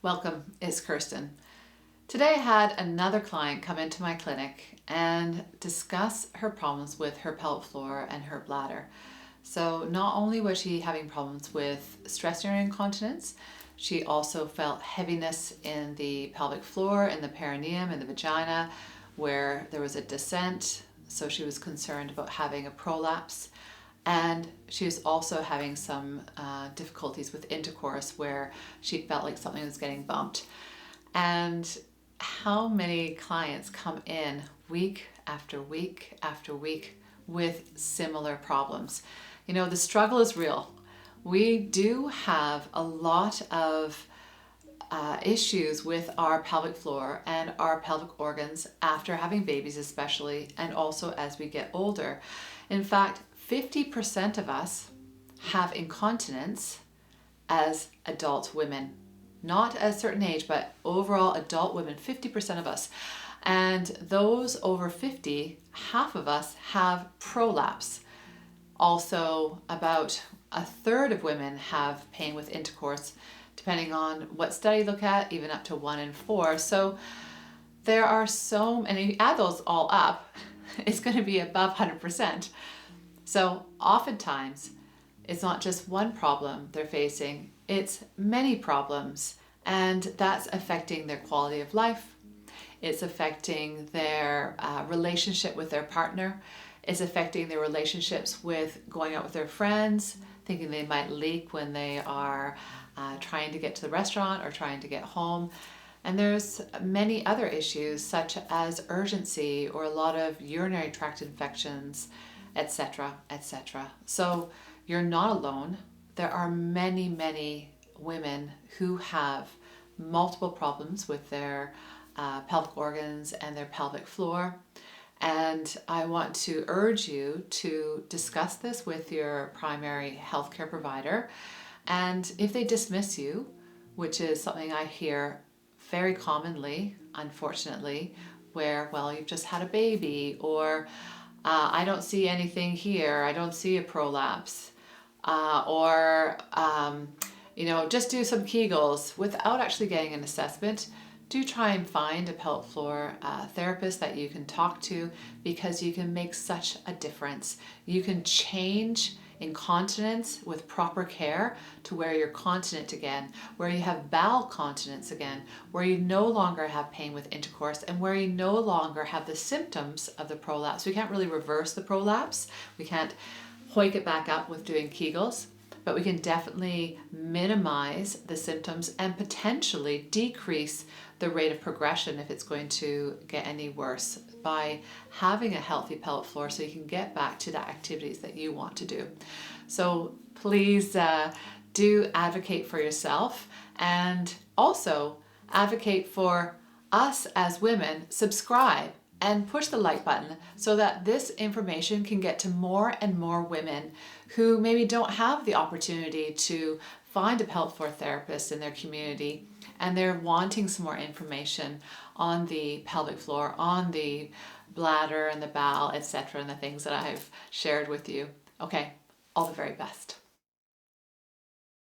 Welcome, it's Kirsten. Today I had another client come into my clinic and discuss her problems with her pelvic floor and her bladder. So not only was she having problems with stress urinary incontinence, she also felt heaviness in the pelvic floor, in the perineum, in the vagina, where there was a descent. So she was concerned about having a prolapse. And she was also having some difficulties with intercourse where she felt like something was getting bumped. And how many clients come in week after week after week with similar problems? You know, the struggle is real. We do have a lot of issues with our pelvic floor and our pelvic organs after having babies especially, and also as we get older. In fact, 50% of us have incontinence as adult women. Not at a certain age, but overall adult women, 50% of us. And those over 50, half of us have prolapse. Also, about a third of women have pain with intercourse, depending on what study you look at, even up to 1 in 4. So there are so many, and if you add those all up, it's going to be above 100%. So oftentimes, it's not just one problem they're facing, it's many problems, and that's affecting their quality of life. It's affecting their relationship with their partner. It's affecting their relationships with going out with their friends, thinking they might leak when they are trying to get to the restaurant or trying to get home. And there's many other issues such as urgency or a lot of urinary tract infections, etc., etc. So you're not alone. There are many, many women who have multiple problems with their pelvic organs and their pelvic floor. And I want to urge you to discuss this with your primary healthcare provider. And if they dismiss you, which is something I hear very commonly, unfortunately, where, well, you've just had a baby, or I don't see anything here, I don't see a prolapse, just do some Kegels without actually getting an assessment. Do try and find a pelvic floor therapist that you can talk to, because you can make such a difference. You can change incontinence with proper care to where you're continent again, where you have bowel continence again, where you no longer have pain with intercourse, and where you no longer have the symptoms of the prolapse. We can't really reverse the prolapse. We can't hoik it back up with doing Kegels, but we can definitely minimize the symptoms and potentially decrease the rate of progression if it's going to get any worse by having a healthy pelvic floor, so you can get back to the activities that you want to do. So please do advocate for yourself, and also advocate for us as women. Subscribe and push the like button so that this information can get to more and more women who maybe don't have the opportunity to find a pelvic floor therapist in their community, and they're wanting some more information on the pelvic floor, on the bladder and the bowel, etc., and the things that I've shared with you. Okay, all the very best.